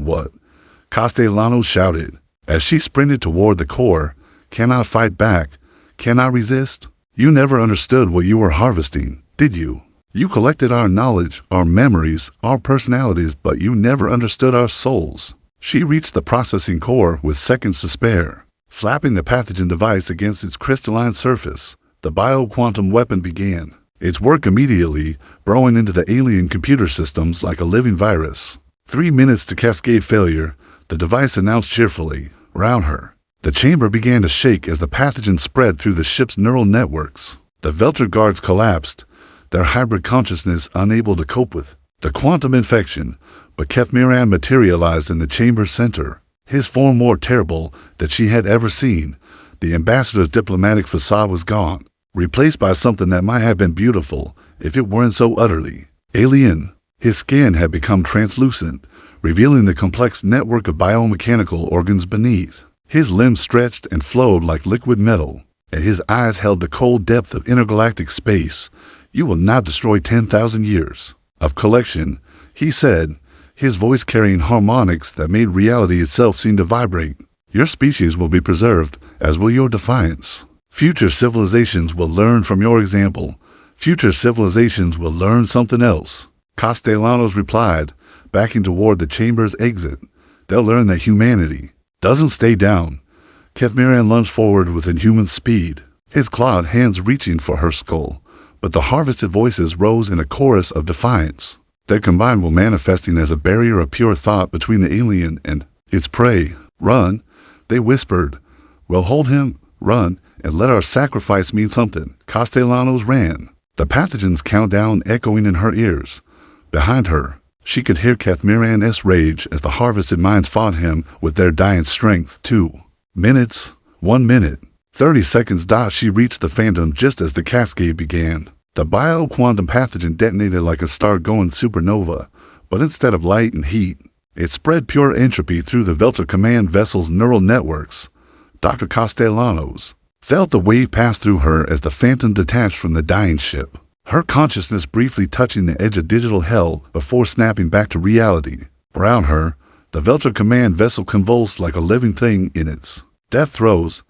[SPEAKER 1] what? Castellanos shouted, as she sprinted toward the core. Cannot fight back, cannot resist. You never understood what you were harvesting, did you? You collected our knowledge, our memories, our personalities, but you never understood our souls. She reached the processing core with seconds to spare. Slapping the pathogen device against its crystalline surface, the bio-quantum weapon began its work immediately, burrowing into the alien computer systems like a living virus. 3 minutes to cascade failure, the device announced cheerfully. Around her, the chamber began to shake as the pathogen spread through the ship's neural networks. The Velter guards collapsed, their hybrid consciousness unable to cope with the quantum infection, but Kethmirian materialized in the chamber's center, his form more terrible than she had ever seen. The ambassador's diplomatic facade was gone, replaced by something that might have been beautiful if it weren't so utterly alien. His skin had become translucent, revealing the complex network of biomechanical organs beneath. His limbs stretched and flowed like liquid metal, and his eyes held the cold depth of intergalactic space. You will not destroy 10,000 years of collection, he said, his voice carrying harmonics that made reality itself seem to vibrate. Your species will be preserved, as will your defiance. Future civilizations will learn from your example. Future civilizations will learn something else. Castellanos replied, backing toward the chamber's exit. They'll learn that humanity doesn't stay down. Kethmirian lunged forward with inhuman speed, his clawed hands reaching for her skull. But the harvested voices rose in a chorus of defiance, their combined will manifesting as a barrier of pure thought between the alien and its prey. Run, they whispered. We'll hold him, run, and let our sacrifice mean something. Castellanos ran, the pathogen's countdown echoing in her ears. Behind her, she could hear Kethmirian's rage as the harvested minds fought him with their dying strength. 2 minutes, 1 minute. 30 seconds. She reached the phantom just as the cascade began. The bio-quantum pathogen detonated like a star-going supernova, but instead of light and heat, it spread pure entropy through the Velter command vessel's neural networks. Dr. Castellanos felt the wave pass through her as the phantom detached from the dying ship, her consciousness briefly touching the edge of digital hell before snapping back to reality. Around her, the Velter command vessel convulsed like a living thing in its death throes.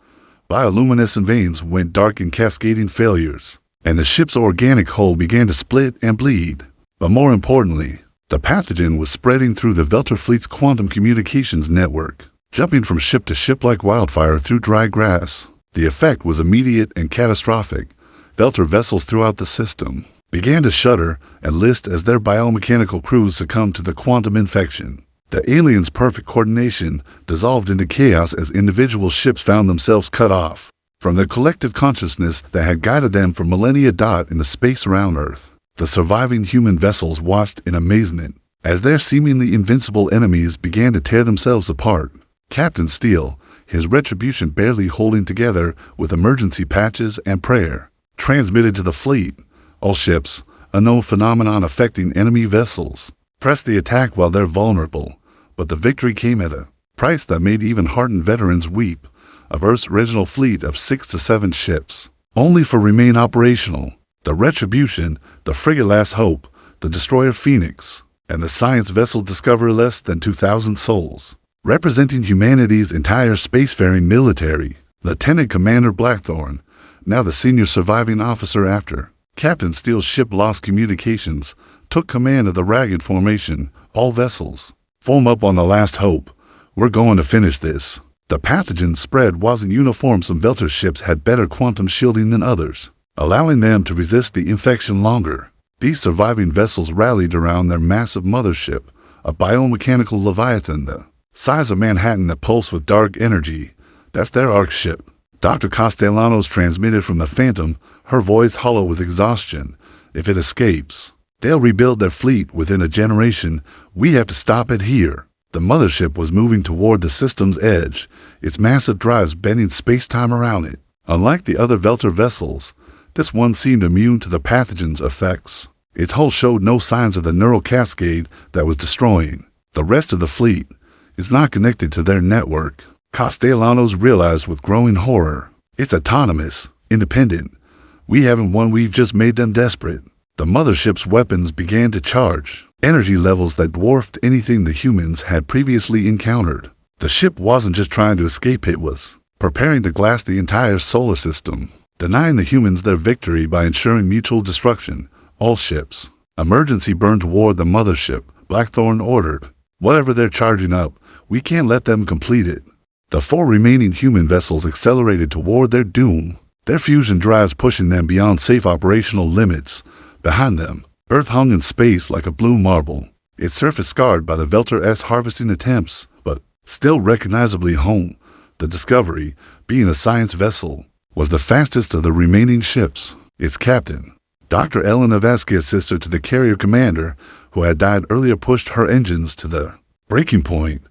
[SPEAKER 1] Bioluminescent veins went dark in cascading failures, and the ship's organic hull began to split and bleed. But more importantly, the pathogen was spreading through the Velter fleet's quantum communications network, jumping from ship to ship like wildfire through dry grass. The effect was immediate and catastrophic. Velter vessels throughout the system began to shudder and list as their biomechanical crews succumbed to the quantum infection. The aliens' perfect coordination dissolved into chaos as individual ships found themselves cut off. from the collective consciousness that had guided them for millennia. In the space around Earth, the surviving human vessels watched in amazement as their seemingly invincible enemies began to tear themselves apart. Captain Steele, his retribution barely holding together with emergency patches and prayer, transmitted to the fleet. All ships, a known phenomenon affecting enemy vessels, pressed the attack while they're vulnerable, but the victory came at a price that made even hardened veterans weep. Of Earth's original fleet of 6 to 7 ships, only to remain operational: the Retribution, the frigate Last Hope, the destroyer Phoenix, and the science vessel Discovery. Less than 2,000 souls, representing humanity's entire spacefaring military. Lieutenant Commander Blackthorn, now the senior surviving officer after Captain Steele's ship lost communications, took command of the ragged formation. All vessels, form up on the Last Hope. We're going to finish this. The pathogen spread wasn't uniform. Some Velter ships had better quantum shielding than others, allowing them to resist the infection longer. These surviving vessels rallied around their massive mothership, a biomechanical leviathan the size of Manhattan that pulsed with dark energy. That's their arc ship. Dr. Castellanos transmitted from the Phantom, her voice hollow with exhaustion. If it escapes, they'll rebuild their fleet within a generation. We have to stop it here. The mothership was moving toward the system's edge, its massive drives bending space-time around it. Unlike the other Velter vessels, this one seemed immune to the pathogen's effects. Its hull showed no signs of the neural cascade that was destroying the rest of the fleet. It's not connected to their network, Castellanos realized with growing horror. It's autonomous, independent. We haven't won, we've just made them desperate. The mothership's weapons began to charge, energy levels that dwarfed anything the humans had previously encountered. The ship wasn't just trying to escape, it was preparing to glass the entire solar system, denying the humans their victory by ensuring mutual destruction. All ships, emergency burn toward the mothership, Blackthorn ordered. Whatever they're charging up, we can't let them complete it. The 4 remaining human vessels accelerated toward their doom, their fusion drives pushing them beyond safe operational limits. Behind them, Earth hung in space like a blue marble, its surface scarred by the Velter-S harvesting attempts, but still recognizably home. The Discovery, being a science vessel, was the fastest of the remaining ships. Its captain, Dr. Elena Vasquez, sister to the carrier commander, who had died earlier, pushed her engines to the breaking point.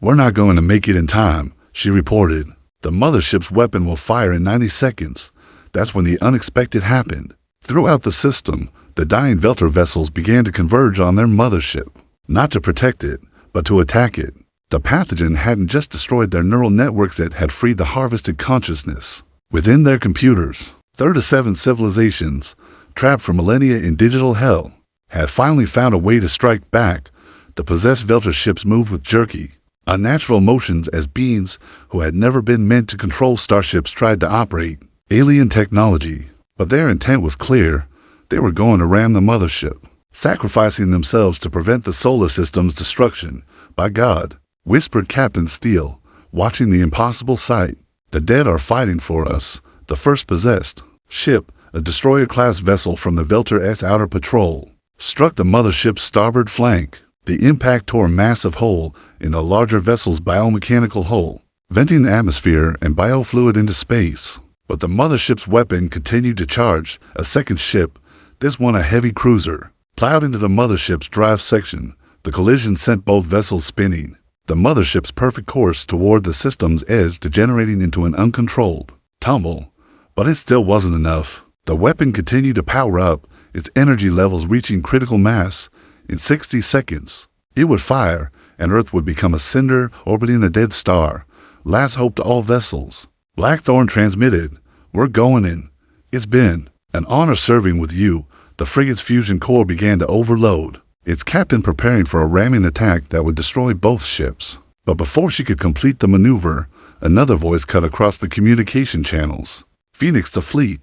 [SPEAKER 1] We're not going to make it in time, she reported. The mothership's weapon will fire in 90 seconds. That's when the unexpected happened. Throughout the system, the dying Velter vessels began to converge on their mothership, not to protect it, but to attack it. The pathogen hadn't just destroyed their neural networks, it had freed the harvested consciousness within their computers. 37 civilizations, trapped for millennia in digital hell, had finally found a way to strike back. The possessed Velter ships moved with jerky, unnatural motions as beings who had never been meant to control starships tried to operate alien technology. But their intent was clear. They were going to ram the mothership, sacrificing themselves to prevent the solar system's destruction. By God, whispered Captain Steele, watching the impossible sight. The dead are fighting for us. The first possessed ship, a destroyer-class vessel from the Velter-S Outer Patrol, struck the mothership's starboard flank. The impact tore a massive hole in the larger vessel's biomechanical hull, venting atmosphere and biofluid into space. But the mothership's weapon continued to charge. A second ship, this one a heavy cruiser, plowed into the mothership's drive section. The collision sent both vessels spinning, the mothership's perfect course toward the system's edge degenerating into an uncontrolled tumble. But it still wasn't enough. The weapon continued to power up, its energy levels reaching critical mass. In 60 seconds, it would fire, and Earth would become a cinder orbiting a dead star. Last hope to all vessels. Blackthorn transmitted, we're going in. It's been an honor serving with you. The frigate's fusion core began to overload, its captain preparing for a ramming attack that would destroy both ships. But before she could complete the maneuver, another voice cut across the communication channels. Phoenix to fleet,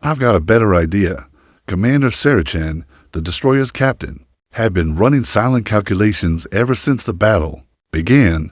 [SPEAKER 1] I've got a better idea. Commander Sarachan, the destroyer's captain, had been running silent calculations ever since the battle began.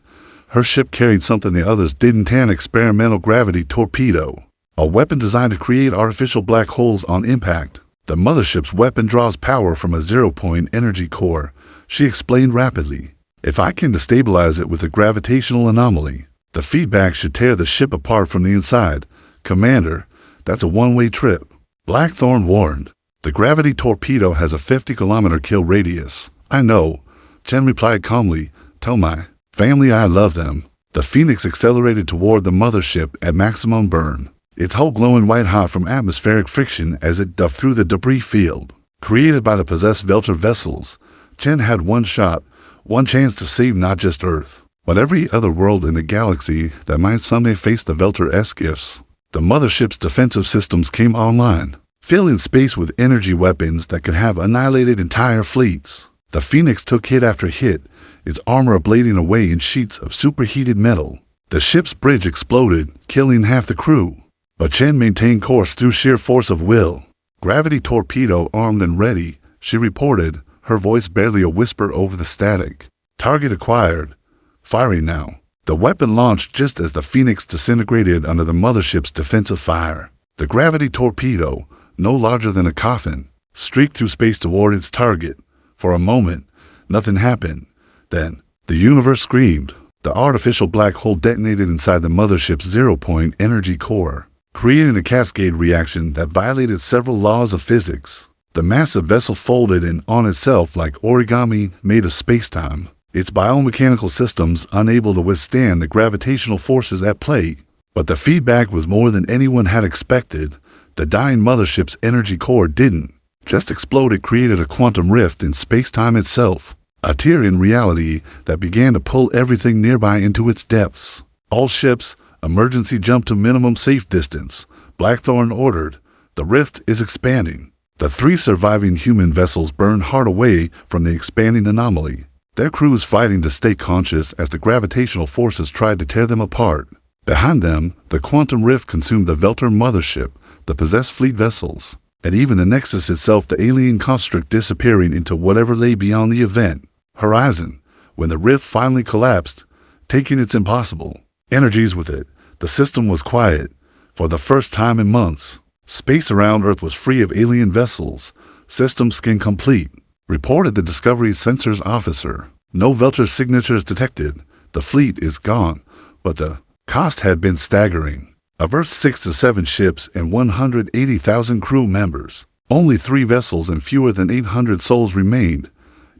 [SPEAKER 1] Her ship carried something the others didn't, an experimental gravity torpedo, a weapon designed to create artificial black holes on impact. The mothership's weapon draws power from a zero-point energy core, she explained rapidly. If I can destabilize it with a gravitational anomaly, the feedback should tear the ship apart from the inside. "Commander, that's a one-way trip." Blackthorn warned. "The gravity torpedo has a 50-kilometer kill radius." "I know," Chen replied calmly. "Tell my family I love them." The Phoenix accelerated toward the mothership at maximum burn, its hull glowing white-hot from atmospheric friction as it dove through the debris field created by the possessed Velter vessels. Chen had one shot, one chance to save not just Earth, but every other world in the galaxy that might someday face the Velter-esque gifts. The mothership's defensive systems came online, filling space with energy weapons that could have annihilated entire fleets. The Phoenix took hit after hit, its armor ablating away in sheets of superheated metal. The ship's bridge exploded, killing half the crew. But Chen maintained course through sheer force of will. "Gravity torpedo armed and ready," she reported, her voice barely a whisper over the static. "Target acquired. Firing now." The weapon launched just as the Phoenix disintegrated under the mothership's defensive fire. The gravity torpedo, no larger than a coffin, streaked through space toward its target. For a moment, nothing happened. Then, the universe screamed. The artificial black hole detonated inside the mothership's zero-point energy core, creating a cascade reaction that violated several laws of physics. The massive vessel folded in on itself like origami made of space-time, its biomechanical systems unable to withstand the gravitational forces at play. But the feedback was more than anyone had expected. The dying mothership's energy core didn't just explode, it created a quantum rift in space-time itself, a tear in reality that began to pull everything nearby into its depths. "All ships, emergency jump to minimum safe distance," Blackthorn ordered. "The rift is expanding." The 3 surviving human vessels burned hard away from the expanding anomaly, their crews fighting to stay conscious as the gravitational forces tried to tear them apart. Behind them, the quantum rift consumed the Velter mothership, the possessed fleet vessels, and even the Nexus itself, the alien construct disappearing into whatever lay beyond the event horizon. When the rift finally collapsed, taking its impossible energies with it, the system was quiet. For the first time in months, space around Earth was free of alien vessels. "System scan complete," reported the Discovery Sensors officer. "No Velter signatures detected. The fleet is gone." But the cost had been staggering. Of Earth's 6 to 7 ships and 180,000 crew members, only 3 vessels and fewer than 800 souls remained.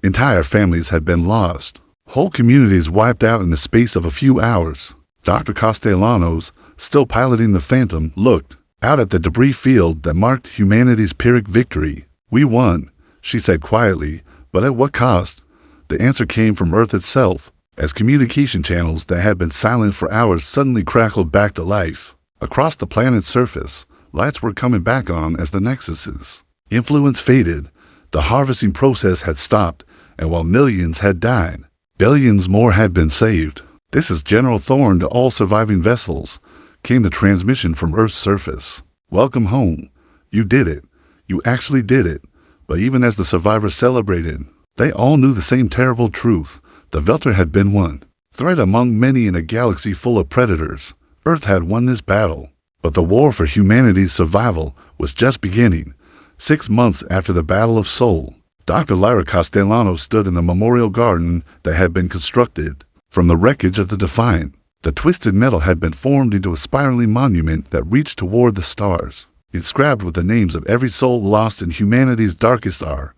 [SPEAKER 1] Entire families had been lost. Whole communities wiped out in the space of a few hours. Dr. Castellanos, still piloting the Phantom, looked out at the debris field that marked humanity's Pyrrhic victory. "We won," she said quietly, "but at what cost?" The answer came from Earth itself, as communication channels that had been silent for hours suddenly crackled back to life. Across the planet's surface, lights were coming back on as the Nexus's influence faded. The harvesting process had stopped, and while millions had died, billions more had been saved. "This is General Thorne to all surviving vessels," came the transmission from Earth's surface. "Welcome home. You did it. You actually did it." But even as the survivors celebrated, they all knew the same terrible truth. The Velter had been one threat among many in a galaxy full of predators. Earth had won this battle, but the war for humanity's survival was just beginning. 6 months after the Battle of Sol, Dr. Lyra Castellanos stood in the memorial garden that had been constructed from the wreckage of the Defiant. The twisted metal had been formed into a spiraling monument that reached toward the stars, inscribed with the names of every soul lost in humanity's darkest hour.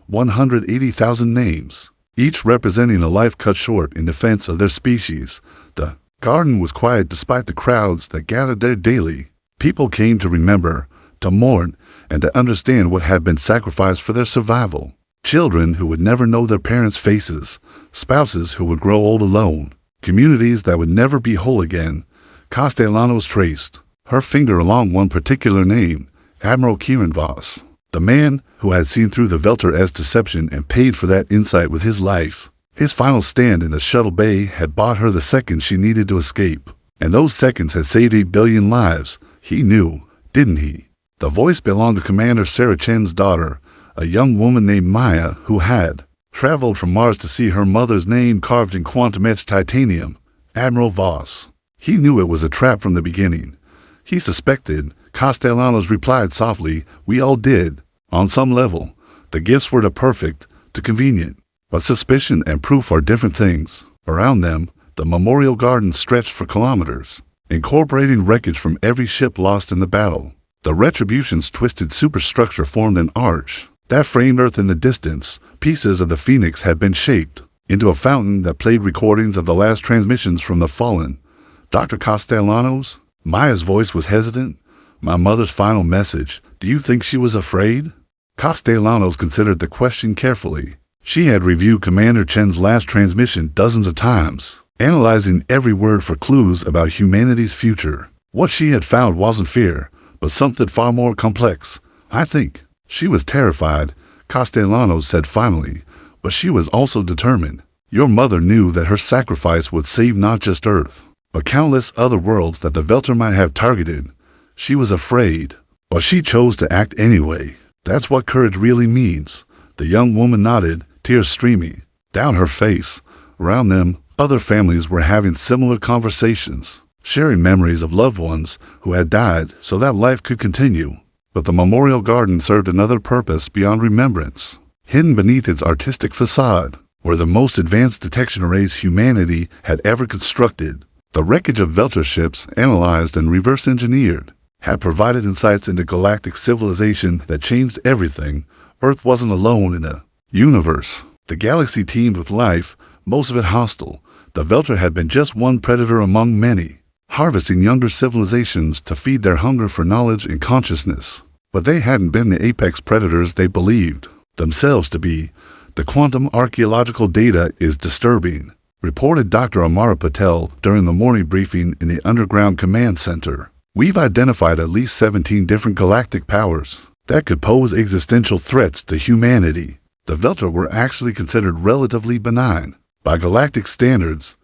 [SPEAKER 1] 180,000 names, each representing a life cut short in defense of their species. The garden was quiet despite the crowds that gathered there daily. People came to remember, to mourn, and to understand what had been sacrificed for their survival. Children who would never know their parents' faces, spouses who would grow old alone, communities that would never be whole again. Castellanos traced her finger along one particular name, Admiral Kieran Voss, the man who had seen through the Velter-esque deception and paid for that insight with his life. His final stand in the shuttle bay had bought her the seconds she needed to escape, and those seconds had saved 8 billion lives. He knew, didn't he? The voice belonged to Commander Sarah Chen's daughter, a young woman named Maya who had traveled from Mars to see her mother's name carved in quantum-etched titanium, Admiral Voss. He knew it was a trap from the beginning. He suspected. Castellanos replied softly, "We all did. On some level. The gifts were too perfect, too convenient. But suspicion and proof are different things." Around them, the memorial garden stretched for kilometers. incorporating wreckage from every ship lost in the battle. The Retribution's twisted superstructure formed an arch that framed Earth in the distance. Pieces of the Phoenix had been shaped into a fountain that played recordings of the last transmissions from the fallen. Dr. Castellanos? Maya's voice was hesitant. My mother's final message. Do you think she was afraid? Castellanos considered the question carefully. She had reviewed Commander Chen's last transmission dozens of times, analyzing every word for clues about humanity's future. What she had found wasn't fear, but something far more complex. I think. She was terrified, Castellanos said finally, but she was also determined. Your mother knew that her sacrifice would save not just Earth, but countless other worlds that the Velter might have targeted. She was afraid, but she chose to act anyway. That's what courage really means. The young woman nodded, tears streaming down her face. Around them, other families were having similar conversations, sharing memories of loved ones who had died so that life could continue. But the memorial garden served another purpose beyond remembrance. Hidden beneath its artistic facade were the most advanced detection arrays humanity had ever constructed. The wreckage of Velter ships, analyzed and reverse-engineered, had provided insights into galactic civilization that changed everything. Earth wasn't alone in the universe. The galaxy teemed with life, most of it hostile. The Velter had been just one predator among many, harvesting younger civilizations to feed their hunger for knowledge and consciousness. But they hadn't been the apex predators they believed themselves to be. The quantum archaeological data is disturbing, reported Dr. Amara Patel during the morning briefing in the underground command center. We've identified at least 17 different galactic powers that could pose existential threats to humanity. The Velter were actually considered relatively benign by galactic standards.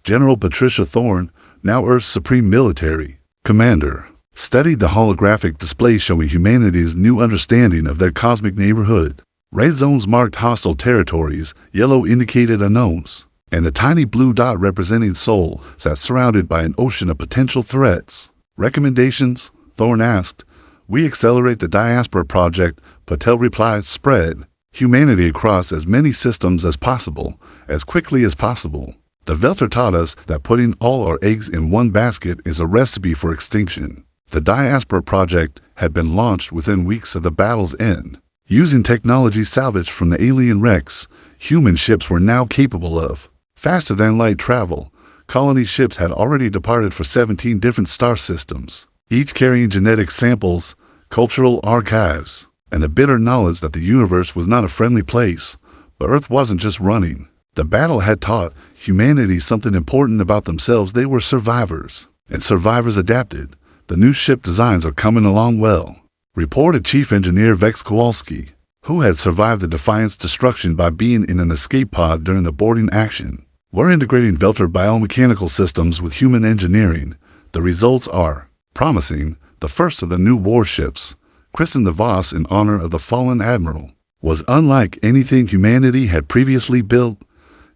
[SPEAKER 1] General Patricia Thorne, now Earth's supreme military commander, studied the holographic display showing humanity's new understanding of their cosmic neighborhood. Red zones marked hostile territories, yellow indicated unknowns, and the tiny blue dot representing Sol sat surrounded by an ocean of potential threats. Recommendations? Thorne asked. We accelerate the diaspora project, Patel replied. Spread humanity across as many systems as possible, as quickly as possible. The Velter taught us that putting all our eggs in one basket is a recipe for extinction. The Diaspora Project had been launched within weeks of the battle's end. Using technology salvaged from the alien wrecks, human ships were now capable of faster-than-light travel. Colony ships had already departed for 17 different star systems, each carrying genetic samples, cultural archives, and the bitter knowledge that the universe was not a friendly place. But Earth wasn't just running. The battle had taught humanity something important about themselves. They were survivors, and survivors adapted. The new ship designs are coming along well, reported Chief Engineer Vex Kowalski, who had survived the Defiant's destruction by being in an escape pod during the boarding action. We're integrating Velter biomechanical systems with human engineering. The results are promising. The first of the new warships, christened the Voss in honor of the fallen admiral, was unlike anything humanity had previously built.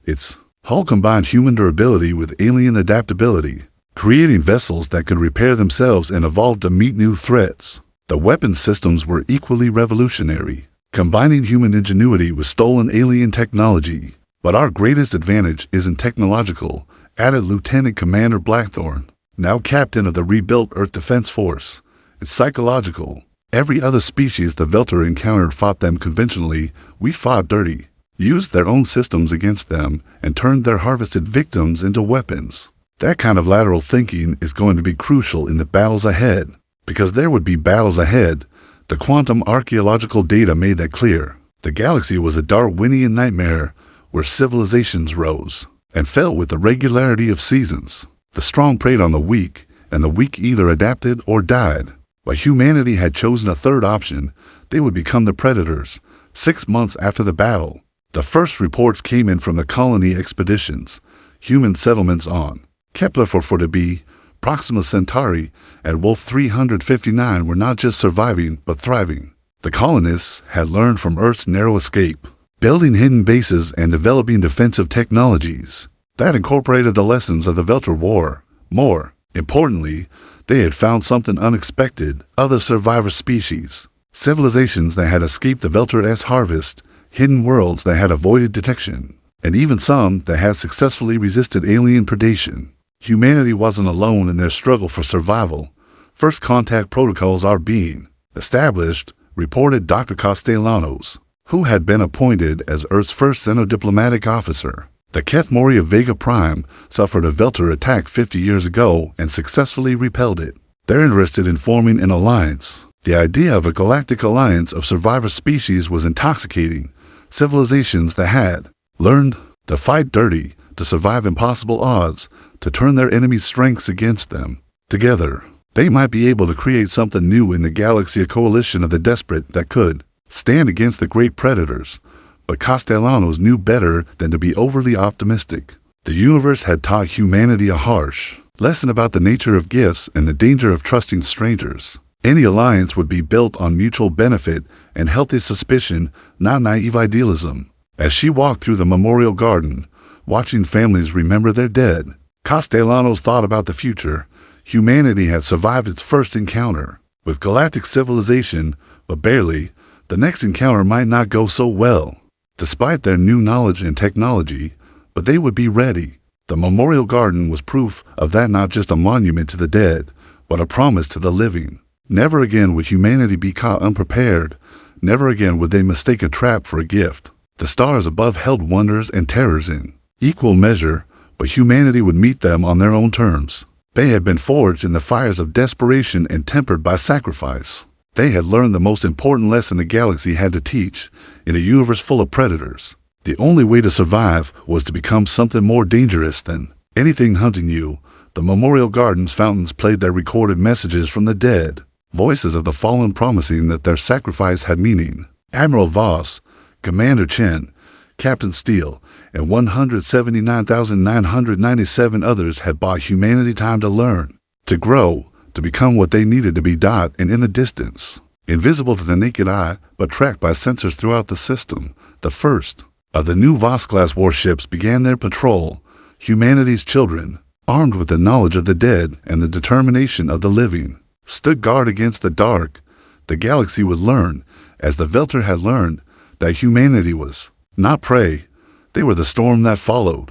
[SPEAKER 1] Its hull combined human durability with alien adaptability, creating vessels that could repair themselves and evolve to meet new threats. The weapons systems were equally revolutionary, combining human ingenuity with stolen alien technology. But our greatest advantage isn't technological, added Lieutenant Commander Blackthorn, now captain of the rebuilt Earth Defense Force. It's psychological. Every other species the Velter encountered fought them conventionally. We fought dirty, used their own systems against them, and turned their harvested victims into weapons. That kind of lateral thinking is going to be crucial in the battles ahead, because there would be battles ahead. The quantum archaeological data made that clear. The galaxy was a Darwinian nightmare where civilizations rose and fell with the regularity of seasons. The strong preyed on the weak, and the weak either adapted or died. But humanity had chosen a third option. They would become the predators. 6 months after the battle, the first reports came in from the colony expeditions. Human settlements on Kepler 440b, Proxima Centauri, and Wolf 359 were not just surviving but thriving. The colonists had learned from Earth's narrow escape, building hidden bases and developing defensive technologies that incorporated the lessons of the Velter War. More importantly, they had found something unexpected: other survivor species, civilizations that had escaped the Velter-S harvest, hidden worlds that had avoided detection, and even some that had successfully resisted alien predation. Humanity wasn't alone in their struggle for survival. First contact protocols are being established, reported Dr. Castellanos, who had been appointed as Earth's first xenodiplomatic officer. The Keth Mori of Vega Prime suffered a Velter attack 50 years ago and successfully repelled it. They're interested in forming an alliance. The idea of a galactic alliance of survivor species was intoxicating. Civilizations that had learned to fight dirty, to survive impossible odds, to turn their enemies' strengths against them. Together, they might be able to create something new in the galaxy, a coalition of the desperate that could stand against the great predators. But Castellanos knew better than to be overly optimistic. The universe had taught humanity a harsh lesson about the nature of gifts and the danger of trusting strangers. Any alliance would be built on mutual benefit and healthy suspicion, not naive idealism. As she walked through the memorial garden, watching families remember their dead, Castellanos thought about the future. Humanity had survived its first encounter with galactic civilization, but barely. The next encounter might not go so well, despite their new knowledge and technology, but they would be ready. The memorial garden was proof of that, not just a monument to the dead, but a promise to the living. Never again would humanity be caught unprepared. Never again would they mistake a trap for a gift. The stars above held wonders and terrors in equal measure, but humanity would meet them on their own terms. They had been forged in the fires of desperation and tempered by sacrifice. They had learned the most important lesson the galaxy had to teach. In a universe full of predators, the only way to survive was to become something more dangerous than anything hunting you. The memorial garden's fountains played their recorded messages from the dead, voices of the fallen promising that their sacrifice had meaning. Admiral Voss, Commander Chen, Captain Steele, and 179,997 others had bought humanity time to learn, to grow, to become what they needed to be. And in the distance, invisible to the naked eye, but tracked by sensors throughout the system, the first of the new Voss-class warships began their patrol. Humanity's children, armed with the knowledge of the dead and the determination of the living, stood guard against the dark. The galaxy would learn, as the Velter had learned, that humanity was not prey. They were the storm that followed.